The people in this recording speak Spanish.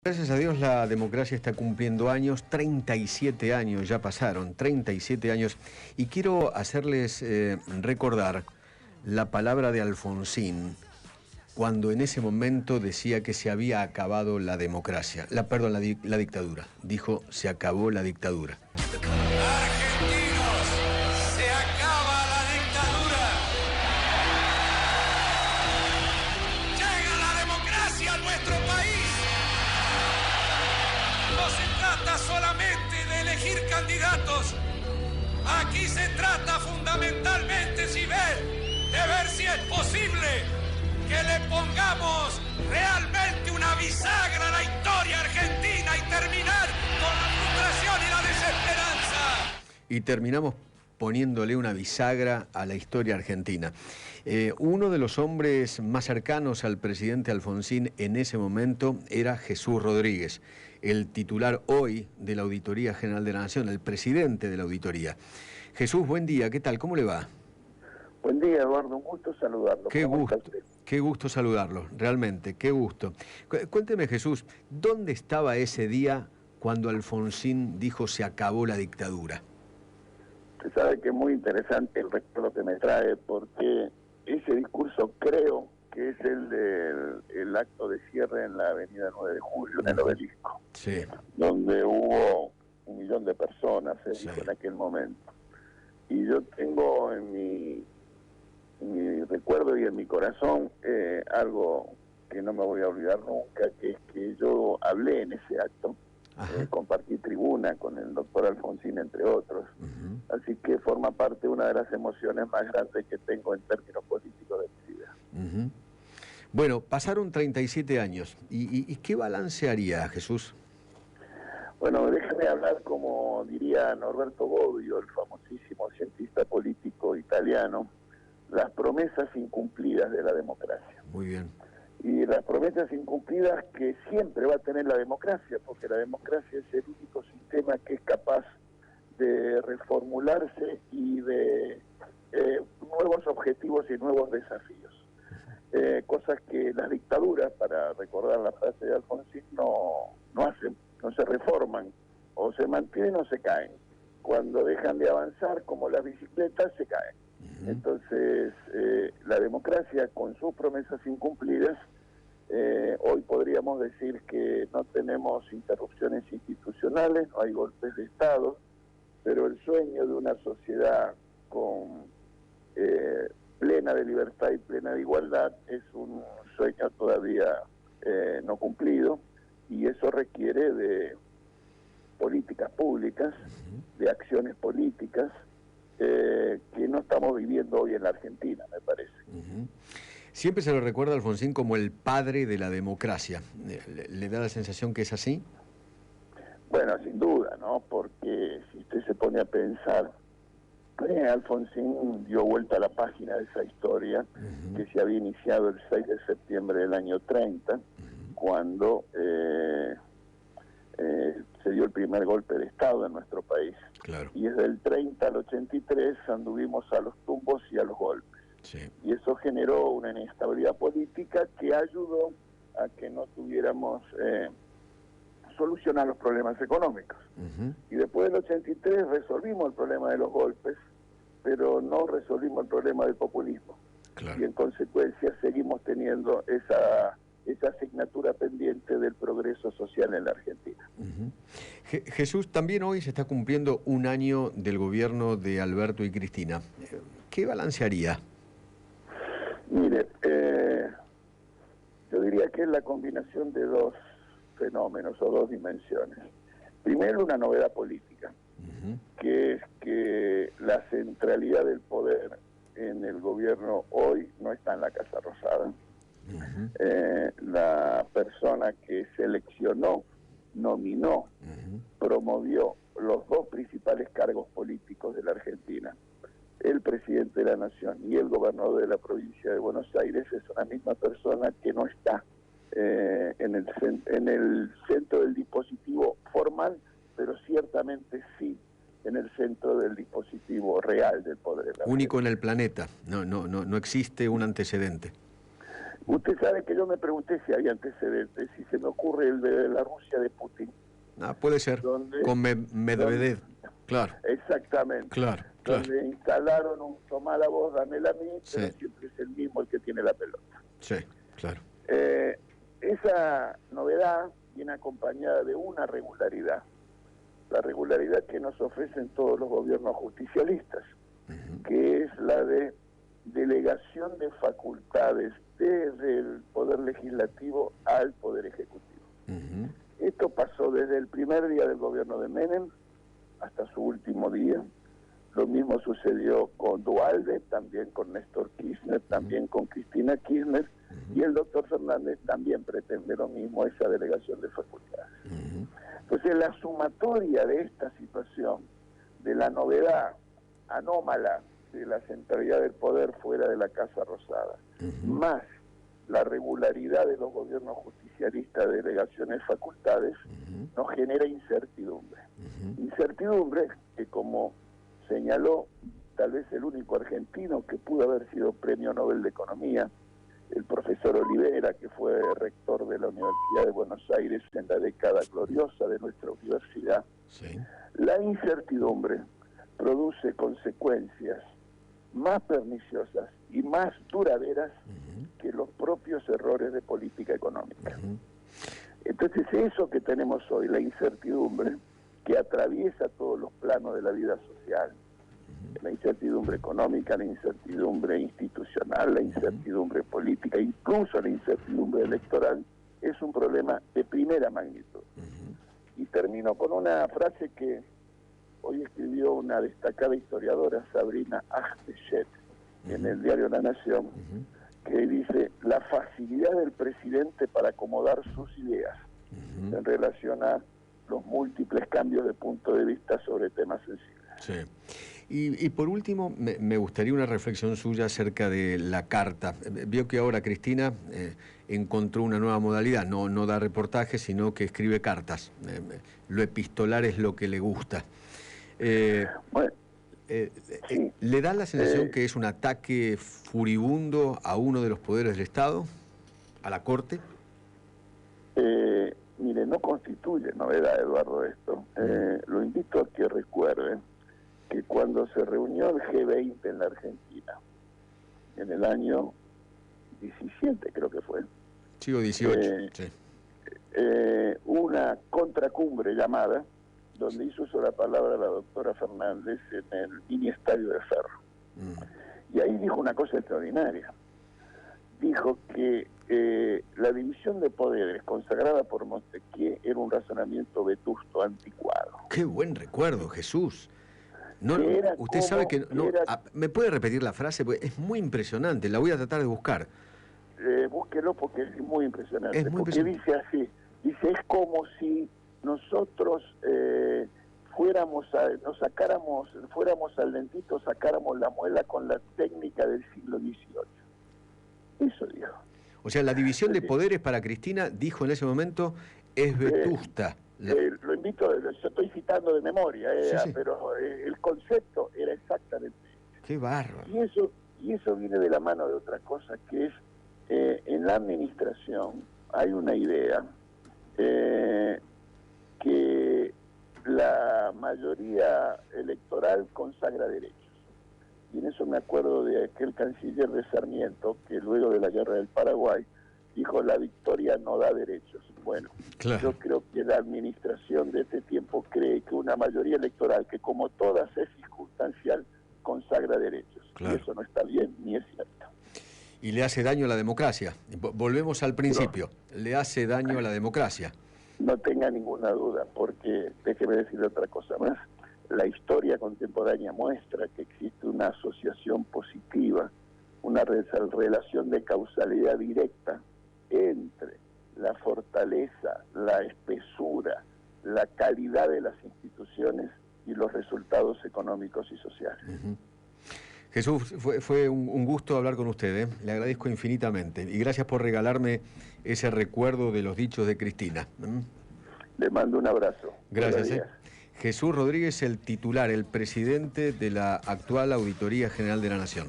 Gracias a Dios la democracia está cumpliendo años, 37 años, ya pasaron, 37 años, y quiero hacerles recordar la palabra de Alfonsín, cuando en ese momento decía que se había acabado la democracia, la dictadura. Dijo, se acabó la dictadura. Argentinos, se acaba la dictadura. Llega la democracia a nuestro país. No se trata solamente de elegir candidatos. Aquí se trata fundamentalmente de ver si es posible que le pongamos realmente una bisagra a la historia argentina y terminar con la frustración y la desesperanza. Y terminamos poniéndole una bisagra a la historia argentina. Uno de los hombres más cercanos al presidente Alfonsín en ese momento era Jesús Rodríguez, el titular hoy de la Auditoría General de la Nación, el presidente de la auditoría. Jesús, buen día, ¿qué tal? ¿Cómo le va? Buen día, Eduardo, un gusto saludarlo. Qué gusto saludarlo, realmente, qué gusto. Cuénteme, Jesús, ¿dónde estaba ese día cuando Alfonsín dijo se acabó la dictadura? Usted sabe que es muy interesante el recuerdo que me trae, porque ese discurso creo que es el acto de cierre en la avenida 9 de Julio, en el Obelisco, sí, donde hubo 1 millón de personas, se dijo en aquel momento. Y yo tengo en mi recuerdo y en mi corazón algo que no me voy a olvidar nunca, que es que yo hablé en ese acto, compartí tribuna con el doctor Alfonsín, entre otros, así que forma parte de una de las emociones más grandes que tengo en términos políticos de mi vida. Bueno, pasaron 37 años, ¿y qué balance haría, Jesús? Bueno, déjame hablar como diría Norberto Bobbio, el famosísimo cientista político italiano, las promesas incumplidas de la democracia. Muy bien. Y las promesas incumplidas que siempre va a tener la democracia, porque la democracia es el único sistema que es capaz de reformularse y de nuevos objetivos y nuevos desafíos. Cosas que las dictaduras, para recordar la frase de Alfonsín, no hacen, no se reforman, o se mantienen o se caen. Cuando dejan de avanzar, como las bicicletas, se caen. Entonces, la democracia, con sus promesas incumplidas, hoy podríamos decir que no tenemos interrupciones institucionales, no hay golpes de Estado, pero el sueño de una sociedad con plena de libertad y plena de igualdad es un sueño todavía no cumplido, y eso requiere de políticas públicas, de acciones políticas, que no estamos viviendo hoy en la Argentina, me parece. Siempre se lo recuerda a Alfonsín como el padre de la democracia. ¿Le da la sensación que es así? Bueno, sin duda, ¿no? Porque si usted se pone a pensar, Alfonsín dio vuelta a la página de esa historia que se había iniciado el 6 de septiembre del año 30, cuando se dio el primer golpe de Estado en nuestro país. Claro. Y desde el 30 al 83 anduvimos a los tumbos y a los golpes. Sí. Y eso generó una inestabilidad política que ayudó a que no tuviéramos solución a los problemas económicos. Y después del 83 resolvimos el problema de los golpes, pero no resolvimos el problema del populismo. Claro. Y en consecuencia seguimos teniendo esa asignatura pendiente del progreso social en la Argentina. Jesús, también hoy se está cumpliendo 1 año del gobierno de Alberto y Cristina. ¿Qué balancearía? Mire, yo diría que es la combinación de dos fenómenos o dos dimensiones. Primero, una novedad política, que es que la centralidad del poder en el gobierno hoy no está en la Casa Rosada. La persona que seleccionó, nominó, promovió los dos principales cargos políticos de la Argentina, el presidente de la Nación y el gobernador de la provincia de Buenos Aires, es una misma persona que no está en el centro del dispositivo formal, pero ciertamente sí en el centro del dispositivo real del poder de la Único en el planeta, no existe un antecedente. Usted sabe que yo me pregunté si había antecedentes, si se me ocurre el de la Rusia de Putin. Puede ser, con Medvedev, claro. Exactamente. Claro. Donde instalaron un tomá la voz, dámela a mí, pero siempre es el mismo el que tiene la pelota. Sí, claro. Esa novedad viene acompañada de una regularidad, la regularidad que nos ofrecen todos los gobiernos justicialistas, que es la de delegación de facultades desde el Poder Legislativo al Poder Ejecutivo. Esto pasó desde el primer día del gobierno de Menem hasta su último día. Lo mismo sucedió con Duhalde, también con Néstor Kirchner, también con Cristina Kirchner, y el doctor Fernández también pretende lo mismo, esa delegación de facultades. Entonces la sumatoria de esta situación, de la novedad anómala de la centralidad del poder fuera de la Casa Rosada, más la regularidad de los gobiernos justicialistas de delegaciones facultades, nos genera incertidumbre. Incertidumbre que, como señaló tal vez el único argentino que pudo haber sido premio Nobel de Economía, el profesor Olivera, que fue rector de la Universidad de Buenos Aires en la década gloriosa de nuestra universidad, la incertidumbre produce consecuencias más perniciosas y más duraderas que los propios errores de política económica. Entonces eso que tenemos hoy, la incertidumbre, que atraviesa todos los planos de la vida social, la incertidumbre económica, la incertidumbre institucional, la incertidumbre política, incluso la incertidumbre electoral, es un problema de primera magnitud. Y termino con una frase que hoy escribió una destacada historiadora, Sabrina Achtechet, en el diario La Nación, que dice: la facilidad del presidente para acomodar sus ideas en relación a los múltiples cambios de punto de vista sobre temas sensibles. Sí. Y por último, me gustaría una reflexión suya acerca de la carta. Vio que ahora Cristina encontró una nueva modalidad, no da reportajes, sino que escribe cartas. Lo epistolar es lo que le gusta. Bueno, ¿le da la sensación que es un ataque furibundo a uno de los poderes del Estado, a la Corte? Mire, no constituye novedad, Eduardo, esto. Lo invito a que recuerden que cuando se reunió el G20 en la Argentina, en el año 17 creo que fue. Sí, o 18, sí. Una contracumbre llamada, donde hizo uso de la palabra la doctora Fernández en el mini estadio de Ferro. Y ahí dijo una cosa extraordinaria. Dijo que la división de poderes consagrada por Montesquieu era un razonamiento vetusto, anticuado. ¡Qué buen recuerdo, Jesús! No, usted sabe que... ¿Me puede repetir la frase? Porque es muy impresionante, la voy a tratar de buscar. Búsquelo porque es muy impresionante. Es muy impresionante. Dice así, dice, es como si nosotros fuéramos al dentista, sacáramos la muela con la técnica del siglo XVIII. Eso dijo. O sea, la división de poderes para Cristina, dijo en ese momento, es vetusta. Lo invito, yo estoy citando de memoria, sí. pero el concepto era exactamente ese. ¡Qué bárbaro! Y eso viene de la mano de otra cosa, que es, en la administración hay una idea que la mayoría electoral consagra derechos. Y en eso me acuerdo de aquel canciller de Sarmiento, que luego de la guerra del Paraguay, dijo: la victoria no da derechos. Bueno, claro. Yo creo que la administración de este tiempo cree que una mayoría electoral, que como todas es circunstancial, consagra derechos. Claro. Y eso no está bien, ni es cierto. Y le hace daño a la democracia. Volvemos al principio. Le hace daño a la democracia. No tenga ninguna duda, porque déjeme decirle otra cosa más. La historia contemporánea muestra que existe una asociación positiva, una relación de causalidad directa entre la fortaleza, la espesura, la calidad de las instituciones y los resultados económicos y sociales. Jesús, fue un gusto hablar con usted, le agradezco infinitamente y gracias por regalarme ese recuerdo de los dichos de Cristina. Le mando un abrazo. Gracias. Jesús Rodríguez, el titular, el presidente de la actual Auditoría General de la Nación.